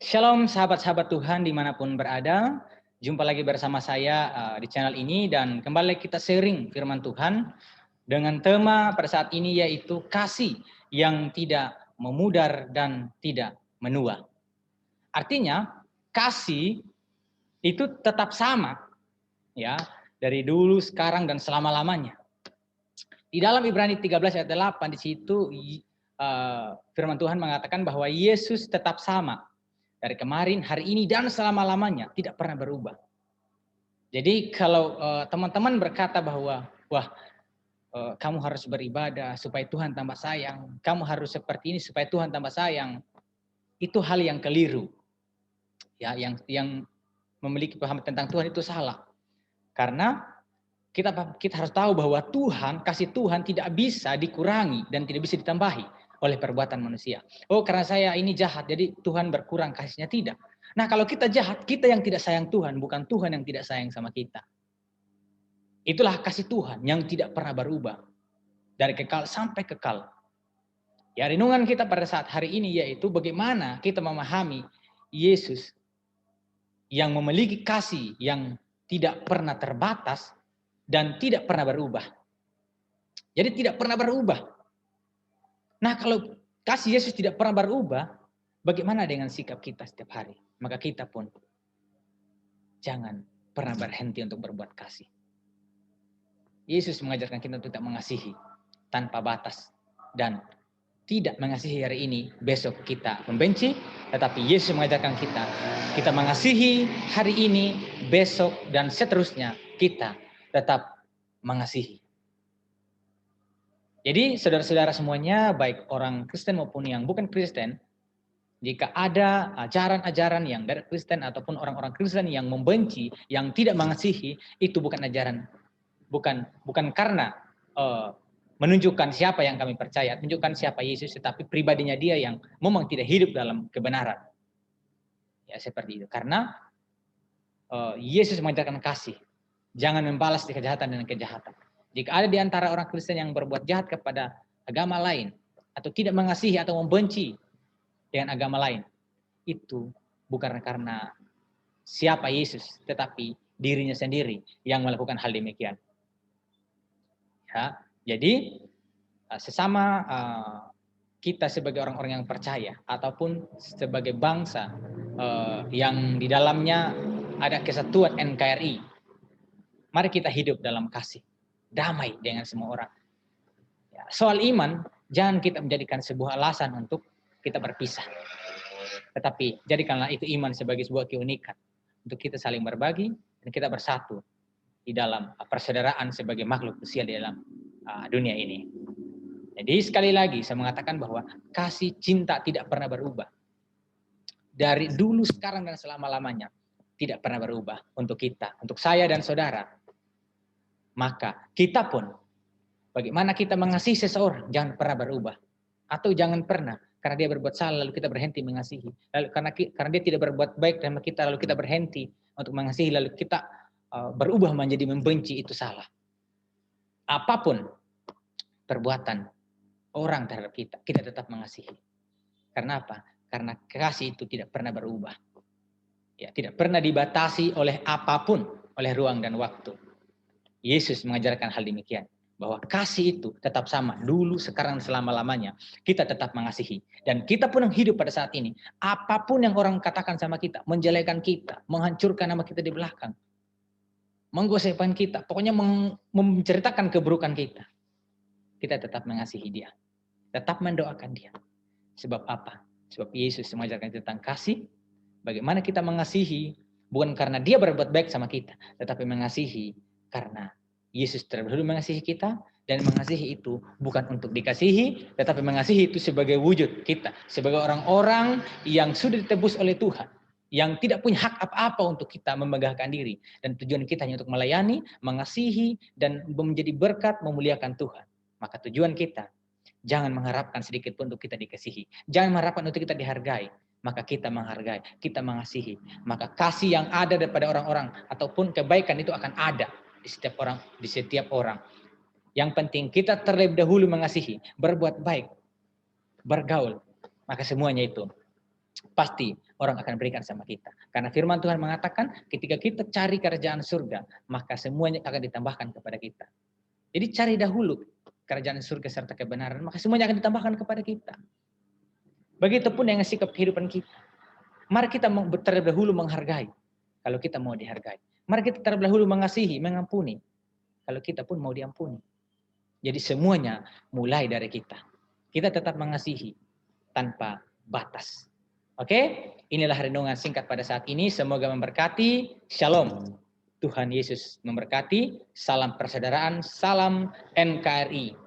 Shalom sahabat-sahabat Tuhan dimanapun berada. Jumpa lagi bersama saya di channel ini dan kembali kita sharing firman Tuhan dengan tema pada saat ini yaitu kasih yang tidak memudar dan tidak menua. Artinya kasih itu tetap sama ya dari dulu, sekarang dan selama-lamanya. Di dalam Ibrani 13 ayat 8 di situ firman Tuhan mengatakan bahwa Yesus tetap sama dari kemarin, hari ini, dan selama-lamanya tidak pernah berubah. Jadi kalau teman-teman berkata bahwa, wah kamu harus beribadah supaya Tuhan tambah sayang, kamu harus seperti ini supaya Tuhan tambah sayang, itu hal yang keliru. Ya, yang memiliki paham tentang Tuhan itu salah. Karena kita harus tahu bahwa kasih Tuhan tidak bisa dikurangi dan tidak bisa ditambahi oleh perbuatan manusia. Oh, karena saya ini jahat, jadi Tuhan berkurang kasihnya. Tidak. Nah, kalau kita jahat, kita yang tidak sayang Tuhan, bukan Tuhan yang tidak sayang sama kita. Itulah kasih Tuhan yang tidak pernah berubah. Dari kekal sampai kekal. Ya, renungan kita pada saat hari ini yaitu bagaimana kita memahami Yesus yang memiliki kasih yang tidak pernah terbatas dan tidak pernah berubah. Jadi tidak pernah berubah. Nah, kalau kasih Yesus tidak pernah berubah, bagaimana dengan sikap kita setiap hari? Maka kita pun jangan pernah berhenti untuk berbuat kasih. Yesus mengajarkan kita untuk tidak mengasihi tanpa batas dan tidak mengasihi hari ini, besok kita membenci, tetapi Yesus mengajarkan kita mengasihi hari ini, besok dan seterusnya kita tetap mengasihi. Jadi saudara-saudara semuanya, baik orang Kristen maupun yang bukan Kristen, jika ada ajaran-ajaran yang dari Kristen ataupun orang-orang Kristen yang membenci, yang tidak mengasihi, itu bukan ajaran, bukan karena menunjukkan siapa yang kami percaya, menunjukkan siapa Yesus, tetapi pribadinya dia yang memang tidak hidup dalam kebenaran. Ya seperti itu. Karena Yesus mengajarkan kasih, jangan membalas kejahatan dengan kejahatan. Jika ada di antara orang Kristen yang berbuat jahat kepada agama lain, atau tidak mengasihi atau membenci dengan agama lain, itu bukan karena siapa Yesus, tetapi dirinya sendiri yang melakukan hal demikian. Ya, jadi sesama kita sebagai orang-orang yang percaya, ataupun sebagai bangsa yang di dalamnya ada kesatuan NKRI, mari kita hidup dalam kasih, damai dengan semua orang. Ya, soal iman, jangan kita menjadikan sebuah alasan untuk kita berpisah. Tetapi jadikanlah itu iman sebagai sebuah keunikan untuk kita saling berbagi dan kita bersatu di dalam persaudaraan sebagai makhluk usia di dalam dunia ini. Jadi sekali lagi saya mengatakan bahwa kasih cinta tidak pernah berubah. Dari dulu, sekarang, dan selama-lamanya tidak pernah berubah untuk kita, untuk saya dan saudara. Maka kita pun, bagaimana kita mengasihi seseorang, jangan pernah berubah. Atau jangan pernah, karena dia berbuat salah, lalu kita berhenti mengasihi. Lalu karena dia tidak berbuat baik sama kita, lalu kita berhenti untuk mengasihi, lalu kita berubah menjadi membenci, itu salah. Apapun perbuatan orang terhadap kita, kita tetap mengasihi. Karena apa? Karena kasih itu tidak pernah berubah. Ya, tidak pernah dibatasi oleh apapun, oleh ruang dan waktu. Yesus mengajarkan hal demikian, bahwa kasih itu tetap sama dulu, sekarang, selama-lamanya. Kita tetap mengasihi. Dan kita pun yang hidup pada saat ini, apapun yang orang katakan sama kita, menjelekan kita, menghancurkan nama kita di belakang, menggosipkan kita, pokoknya menceritakan keburukan kita tetap mengasihi dia, tetap mendoakan dia. Sebab apa? Sebab Yesus mengajarkan tentang kasih. Bagaimana kita mengasihi, bukan karena dia berbuat baik sama kita, tetapi mengasihi karena Yesus terlebih dahulu mengasihi kita, dan mengasihi itu bukan untuk dikasihi, tetapi mengasihi itu sebagai wujud kita, sebagai orang-orang yang sudah ditebus oleh Tuhan, yang tidak punya hak apa-apa untuk kita memegahkan diri, dan tujuan kita hanya untuk melayani, mengasihi, dan menjadi berkat, memuliakan Tuhan. Maka tujuan kita, jangan mengharapkan sedikit pun untuk kita dikasihi. Jangan mengharapkan untuk kita dihargai. Maka kita menghargai, kita mengasihi. Maka kasih yang ada daripada orang-orang ataupun kebaikan itu akan ada di setiap orang. Yang penting kita terlebih dahulu mengasihi, berbuat baik, bergaul. Maka semuanya itu pasti orang akan berikan sama kita. Karena firman Tuhan mengatakan ketika kita cari kerajaan surga, maka semuanya akan ditambahkan kepada kita. Jadi cari dahulu kerajaan surga serta kebenaran, maka semuanya akan ditambahkan kepada kita. Begitupun dengan sikap kehidupan kita. Mari kita terlebih dahulu menghargai, kalau kita mau dihargai. Mari kita terlebih dahulu mengasihi, mengampuni, kalau kita pun mau diampuni. Jadi semuanya mulai dari kita. Kita tetap mengasihi tanpa batas. Oke, inilah renungan singkat pada saat ini. Semoga memberkati. Shalom. Tuhan Yesus memberkati. Salam persaudaraan, salam NKRI.